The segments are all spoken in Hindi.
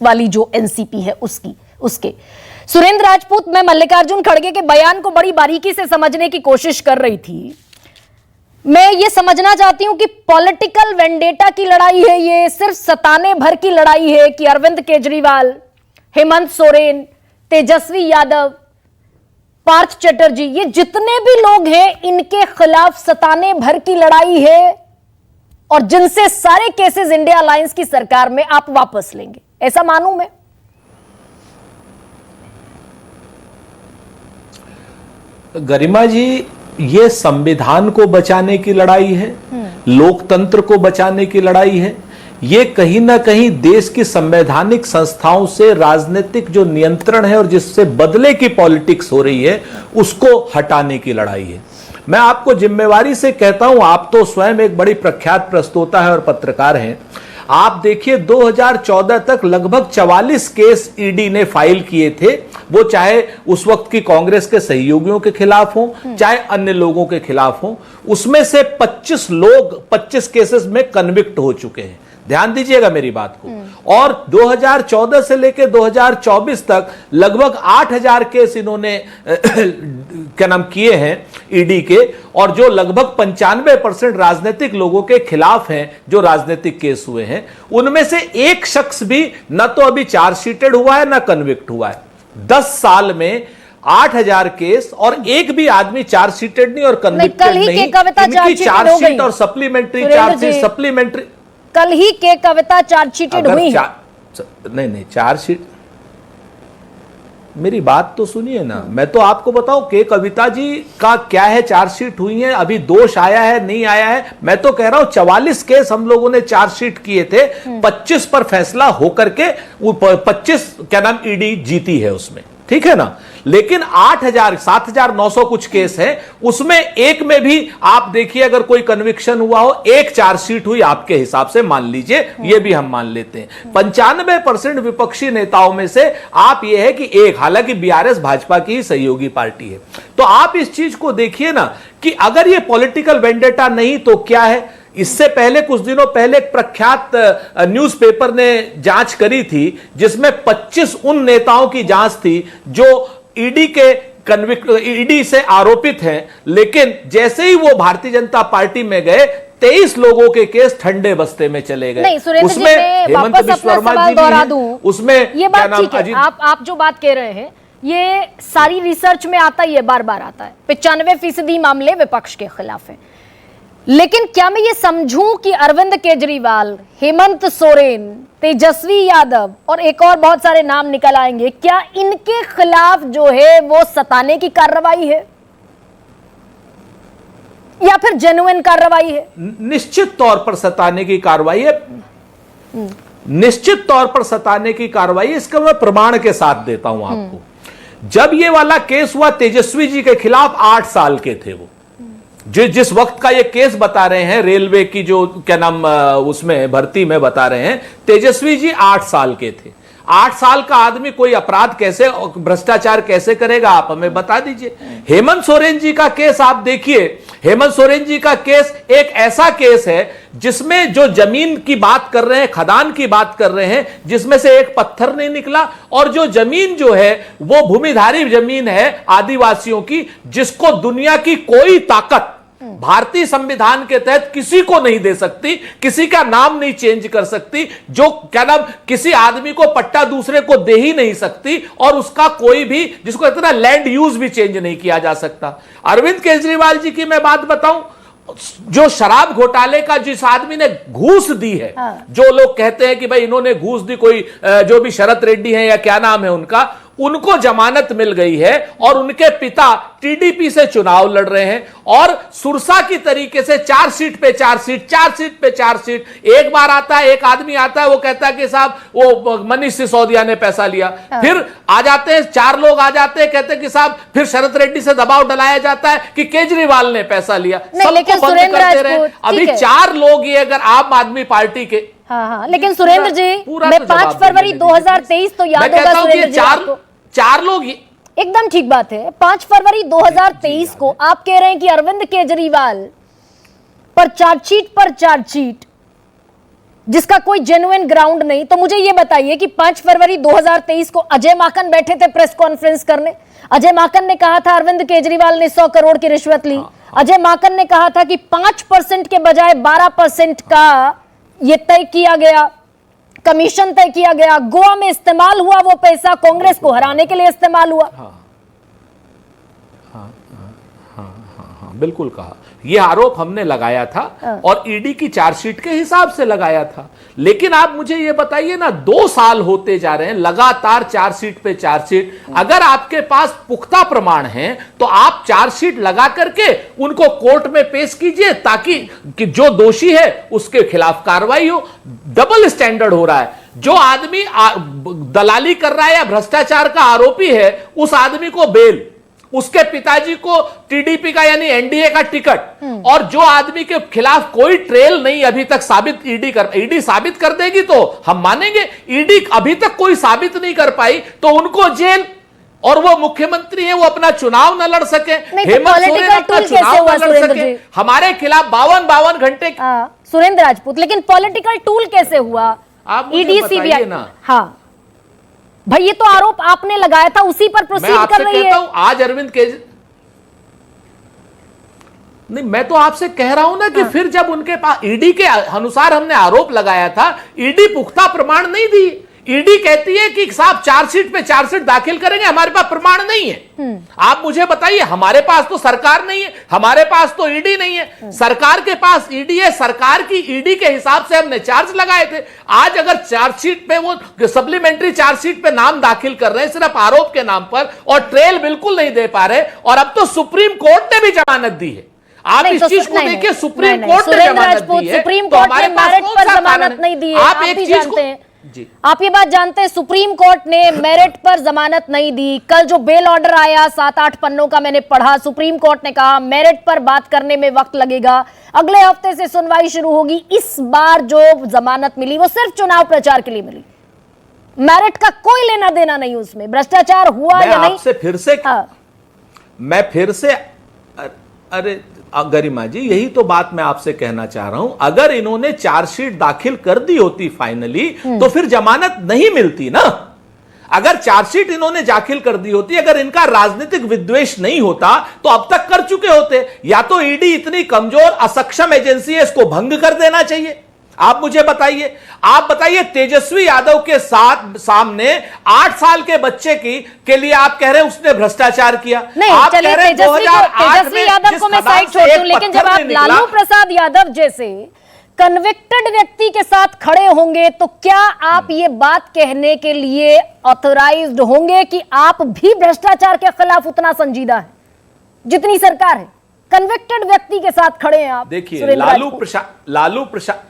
वाली जो एनसीपी है उसके सुरेंद्र राजपूत, मैं मल्लिकार्जुन खड़गे के बयान को बड़ी बारीकी से समझने की कोशिश कर रही थी। मैं ये समझना चाहती हूं कि पॉलिटिकल वेंडेटा की लड़ाई है, ये सिर्फ सताने भर की लड़ाई है कि अरविंद केजरीवाल, हेमंत सोरेन, तेजस्वी यादव, पार्थ चटर्जी, ये जितने भी लोग हैं इनके खिलाफ सताने भर की लड़ाई है और जिनसे सारे केसेस इंडिया अलायंस की सरकार में आप वापस लेंगे, ऐसा मानूं मैं? गरिमा जी, ये संविधान को बचाने की लड़ाई है, लोकतंत्र को बचाने की लड़ाई है। ये कहीं ना कहीं देश की संवैधानिक संस्थाओं से राजनीतिक जो नियंत्रण है और जिससे बदले की पॉलिटिक्स हो रही है उसको हटाने की लड़ाई है। मैं आपको जिम्मेवारी से कहता हूं, आप तो स्वयं एक बड़ी प्रख्यात प्रस्तोता है और पत्रकार हैं। आप देखिए 2014 तक लगभग 44 केस ईडी ने फाइल किए थे, वो चाहे उस वक्त की कांग्रेस के सहयोगियों के खिलाफ हो चाहे अन्य लोगों के खिलाफ हो। उसमें से 25 लोग 25 केसेस में कन्विक्ट हो चुके हैं। ध्यान दीजिएगा मेरी बात को। और 2014 से लेकर 2024 तक लगभग 8000 केस इन्होंने क्या नाम किए हैं ईडी के, और जो लगभग 95% राजनीतिक लोगों के खिलाफ हैं जो राजनीतिक केस हुए हैं, उनमें से एक शख्स भी न तो अभी चार्जशीटेड हुआ है न कन्विक्ट हुआ है। 10 साल में 8000 केस और एक भी आदमी चार्जशीटेड नहीं और कन्विक्टेड नहीं। इनकी चार्जशीट और सप्लीमेंट्री चार्जशीट सप्लीमेंट्री कल ही के कविता चार्जशीटेड हुई है। नहीं चार्जशीट, मेरी बात तो सुनिए ना। मैं तो आपको बताऊं के कविता जी का क्या है, चार्जशीट हुई है, अभी दोष आया है नहीं आया है। मैं तो कह रहा हूं 44 केस हम लोगों ने चार्जशीट किए थे, 25 पर फैसला होकर के 25 क्या नाम ईडी जीती है उसमें, ठीक है ना। लेकिन 7900 कुछ केस है, उसमें एक में भी आप देखिए अगर कोई कन्विक्शन हुआ हो, एक चार्जशीट हुई आपके हिसाब से, मान लीजिए, ये भी हम मान लेते हैं। 95% विपक्षी नेताओं में से आप ये है कि एक, हालांकि बीआरएस भाजपा की ही सहयोगी पार्टी है। तो आप इस चीज को देखिए ना कि अगर ये पॉलिटिकल वेंडेटा नहीं तो क्या है। इससे पहले कुछ दिनों पहले एक प्रख्यात न्यूज़पेपर ने जांच करी थी जिसमें 25 उन नेताओं की जांच थी जो ईडी से आरोपित हैं, लेकिन जैसे ही वो भारतीय जनता पार्टी में गए 23 लोगों के केस ठंडे बस्ते में चले गए। नहीं सुरेंद्र जी, मैं वापस अपना सवाल दोहरा दूं, उसमें ये बात ठीक है, आप जो बात कह रहे हैं ये सारी रिसर्च में आता ही है, बार बार आता है। 95% मामले विपक्ष के खिलाफ है। लेकिन क्या मैं ये समझूं कि अरविंद केजरीवाल, हेमंत सोरेन, तेजस्वी यादव और एक और बहुत सारे नाम निकल आएंगे, क्या इनके खिलाफ जो है वो सताने की कार्रवाई है या फिर जेन्युइन कार्रवाई है? निश्चित तौर पर सताने की कार्रवाई है, निश्चित तौर पर सताने की कार्रवाई है। इसका मैं प्रमाण के साथ देता हूं आपको। जब ये वाला केस हुआ तेजस्वी जी के खिलाफ, 8 साल के थे वो, जिस वक्त का ये केस बता रहे हैं रेलवे की जो क्या नाम उसमें भर्ती में बता रहे हैं, तेजस्वी जी 8 साल के थे। 8 साल का आदमी कोई अपराध कैसे, भ्रष्टाचार कैसे करेगा, आप हमें बता दीजिए। हेमंत सोरेन जी का केस आप देखिए, हेमंत सोरेन जी का केस एक ऐसा केस है जिसमें जो जमीन की बात कर रहे हैं, खदान की बात कर रहे हैं, जिसमें से एक पत्थर नहीं निकला, और जो जमीन जो है वो भूमिधारी जमीन है आदिवासियों की, जिसको दुनिया की कोई ताकत भारतीय संविधान के तहत किसी को नहीं दे सकती, किसी का नाम नहीं चेंज कर सकती, जो क्या नाम किसी आदमी को पट्टा दूसरे को दे ही नहीं सकती, और उसका कोई भी, जिसको इतना लैंड यूज भी चेंज नहीं किया जा सकता। अरविंद केजरीवाल जी की मैं बात बताऊं, जो शराब घोटाले का जिस आदमी ने घूस दी है, जो लोग कहते हैं कि भाई इन्होंने घूस दी, कोई जो भी शरत रेड्डी है या क्या नाम है उनका, उनको जमानत मिल गई है और उनके पिता टीडीपी से चुनाव लड़ रहे हैं, और सुरसा की तरीके से 4 सीट पे 4 सीट, 4 सीट पे 4 सीट। एक बार आता है, एक आदमी आता है, वो कहता है कि साहब वो मनीष सिसोदिया ने पैसा लिया, फिर आ जाते हैं 4 लोग आ जाते हैं, कहते हैं कि साहब फिर शरद रेड्डी से दबाव डालाया जाता है कि केजरीवाल ने पैसा लिया, सबको बंद करते रहे। अभी 4 लोग ये अगर आम आदमी पार्टी के, हाँ, लेकिन सुरेंद्र जी, मैं 5 फरवरी 2023 तो याद होगा सुरेंद्र जी आपको, 4 लोग, एकदम ठीक बात है। 5 फरवरी 2023 को आप कह रहे हैं कि अरविंद केजरीवाल पर चार्जशीट जिसका कोई जेन्युइन ग्राउंड नहीं। तो मुझे यह बताइए कि 5 फरवरी 2023 को अजय माकन बैठे थे प्रेस कॉन्फ्रेंस करने। अजय माकन ने कहा था अरविंद केजरीवाल ने 100 करोड़ की रिश्वत ली। अजय माकन ने कहा था कि 5% के बजाय 12% का यह तय किया गया, कमीशन तय किया गया। गोवा में इस्तेमाल हुआ वो पैसा कांग्रेस को हराने के लिए इस्तेमाल हुआ। बिल्कुल कहा, यह आरोप हमने लगाया था और ईडी की चार्जशीट के हिसाब से लगाया था। लेकिन आप मुझे यह बताइए ना, 2 साल होते जा रहे हैं लगातार चार्जशीट पे चार्जशीट। अगर आपके पास पुख्ता प्रमाण हैं तो आप चार्जशीट लगा करके उनको कोर्ट में पेश कीजिए ताकि कि जो दोषी है उसके खिलाफ कार्रवाई हो। डबल स्टैंडर्ड हो रहा है। जो आदमी दलाली कर रहा है या भ्रष्टाचार का आरोपी है, उस आदमी को बेल, उसके पिताजी को टीडीपी का यानी एनडीए का टिकट, और जो आदमी के खिलाफ कोई ट्रेल नहीं अभी तक साबित ईडी साबित कर देगी तो हम मानेंगे। ईडी अभी तक कोई साबित नहीं कर पाई तो उनको जेल, और वो मुख्यमंत्री है, वो अपना चुनाव न लड़ सके, हेमंत सोरेन अपना चुनाव न लड़ सके, हमारे खिलाफ 52 घंटे। सुरेंद्र राजपूत, लेकिन पॉलिटिकल टूल कैसे हुआ? ईडी सीबीआई ना। हाँ भाई, ये तो आरोप आपने लगाया था, उसी पर प्रोसीड कर रही है। आज अरविंद केजरीवाल नहीं, मैं तो आपसे कह रहा हूं ना कि फिर जब उनके पास ईडी के अनुसार हमने आरोप लगाया था, ईडी पुख्ता प्रमाण नहीं दी। ईडी कहती है कि साहब चार्जशीट पे चार्जशीट दाखिल करेंगे, हमारे पास प्रमाण नहीं है। आप मुझे बताइए, हमारे पास तो सरकार नहीं है, हमारे पास तो ईडी नहीं है, सरकार के पास ईडी है। सरकार की ईडी के हिसाब से हमने चार्ज लगाए थे। आज अगर चार्जशीट पे वो सप्लीमेंट्री चार्जशीट पे नाम दाखिल कर रहे हैं सिर्फ आरोप के नाम पर, और ट्रेल बिल्कुल नहीं दे पा रहे, और अब तो सुप्रीम कोर्ट ने भी जमानत दी है। आप इस चीज को देखिए, सुप्रीम कोर्ट ने जमानत दी है, सुप्रीम कोर्ट ने मेरिट पर जमानत नहीं दी है। आप एक चीज जानते हैं जी, आप ये बात जानते हैं, सुप्रीम कोर्ट ने मेरिट पर जमानत नहीं दी। कल जो बेल ऑर्डर आया 7-8 पन्नों का मैंने पढ़ा, सुप्रीम कोर्ट ने कहा मेरिट पर बात करने में वक्त लगेगा, अगले हफ्ते से सुनवाई शुरू होगी। इस बार जो जमानत मिली वो सिर्फ चुनाव प्रचार के लिए मिली, मेरिट का कोई लेना देना नहीं उसमें, भ्रष्टाचार हुआ या नहीं। मैं फिर से अरे गरिमा जी, यही तो बात मैं आपसे कहना चाह रहा हूं। अगर इन्होंने चार्जशीट दाखिल कर दी होती फाइनली, तो फिर जमानत नहीं मिलती ना। अगर चार्जशीट इन्होंने दाखिल कर दी होती, अगर इनका राजनीतिक विद्वेष नहीं होता तो अब तक कर चुके होते। या तो ईडी इतनी कमजोर असक्षम एजेंसी है, इसको भंग कर देना चाहिए। आप मुझे बताइए, आप बताइए, तेजस्वी यादव के साथ सामने 8 साल के बच्चे के लिए आप कह रहे हैं उसने भ्रष्टाचार किया। नहीं, आप चलिए, कह रहे हैं 2008 तेजस्वी यादव को मैं साइड छोड़ दूं, लेकिन जब आप लालू प्रसाद यादव जैसे कन्विक्टेड व्यक्ति के साथ खड़े होंगे तो क्या आप ये बात कहने के लिए ऑथराइज्ड होंगे कि आप भी भ्रष्टाचार के खिलाफ उतना संजीदा है जितनी सरकार है? कन्विक्टेड व्यक्ति के साथ खड़े हैं आप। देखिए, लालू प्रसाद,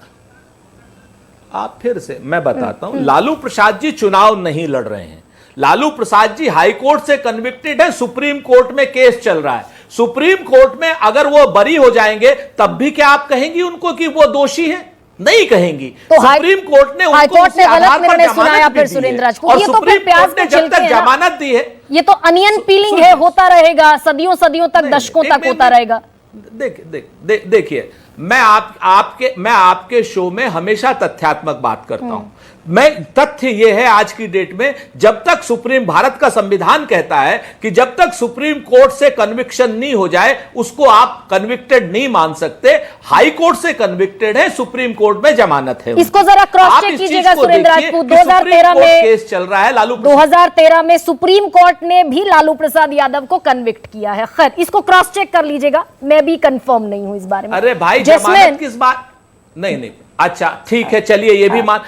आप फिर से मैं बताता हूं, लालू प्रसाद जी चुनाव नहीं लड़ रहे हैं। लालू प्रसाद जी हाई कोर्ट से कन्विक्टेड है, सुप्रीम कोर्ट में केस चल रहा है। सुप्रीम कोर्ट में अगर वो बरी हो जाएंगे तब भी क्या आप कहेंगी उनको कि वो दोषी है? नहीं कहेंगी। तो सुप्रीम कोर्ट ने उनको उसी आधार पर जमानत भी दी है, और सुप्रीम कोर्ट ने जब तक जमानत दी है, ये तो अनियन पीलिंग है, होता रहेगा सदियों सदियों तक, दशकों तक होता रहेगा। देखिए, मैं आपके शो में हमेशा तथ्यात्मक बात करता हूं। मैं तथ्य यह है आज की डेट में, जब तक भारत का संविधान कहता है कि जब तक सुप्रीम कोर्ट से कन्विक्शन नहीं हो जाए उसको आप कन्विक्टेड नहीं मान सकते। हाई कोर्ट से कन्विक्टेड है, सुप्रीम कोर्ट में जमानत है। इसको जरा क्रॉस चेक कीजिएगा सुरेंद्र राजपूत। 2013 में केस चल रहा है, 2013 में सुप्रीम कोर्ट ने भी लालू प्रसाद यादव को कन्विक्ट किया है। खैर, इसको क्रॉस चेक कर लीजिएगा, मैं भी कंफर्म नहीं हूं इस बारे में। अरे भाई, जमानत किस बात? नहीं, अच्छा ठीक है, चलिए ये भी मान।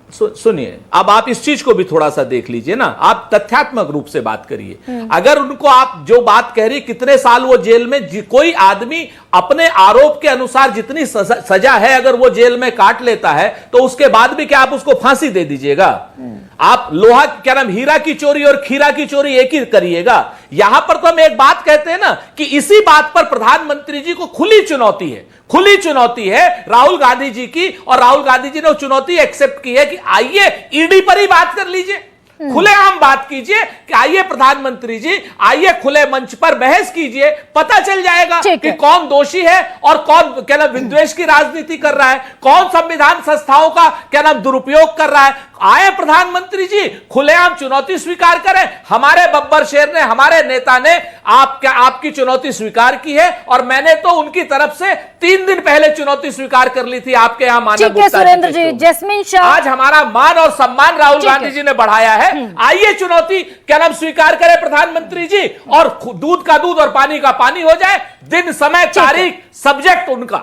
सुनिए, अब आप इस चीज को भी थोड़ा सा देख लीजिए ना, आप तथ्यात्मक रूप से बात करिए। अगर उनको आप जो बात कह रही, कितने साल वो जेल में, कोई आदमी अपने आरोप के अनुसार जितनी सजा है अगर वो जेल में काट लेता है तो उसके बाद भी क्या आप उसको फांसी दे दीजिएगा? आप लोहा, क्या नाम, हीरा की चोरी और खीरा की चोरी एक ही करिएगा? यहां पर तो हम एक बात कहते हैं ना कि इसी बात पर प्रधानमंत्री जी को खुली चुनौती है राहुल गांधी जी की, और राहुल गांधी जी ने वो चुनौती एक्सेप्ट की है कि आइए ईडी पर ही बात कर लीजिए। खुलेआम बात कीजिए कि आइए प्रधानमंत्री जी, आइए खुले मंच पर बहस कीजिए, पता चल जाएगा कि कौन दोषी है और कौन क्या नाम विद्वेष की राजनीति कर रहा है, कौन संविधान संस्थाओं का क्या नाम दुरुपयोग कर रहा है। आए प्रधानमंत्री जी, खुलेआम चुनौती स्वीकार करें। हमारे बब्बर शेर ने, हमारे नेता ने आपकी चुनौती स्वीकार की है और मैंने तो उनकी तरफ से 3 दिन पहले चुनौती स्वीकार कर ली थी आपके यहां मानव गुप्ता सुरेंद्र जी। जैस्मिन शाह, आज हमारा मान और सम्मान राहुल गांधी जी ने बढ़ाया है। आइए चुनौती क्या नाम स्वीकार करें प्रधानमंत्री जी, और दूध का दूध और पानी का पानी हो जाए। दिन, समय, तारीख, सब्जेक्ट उनका।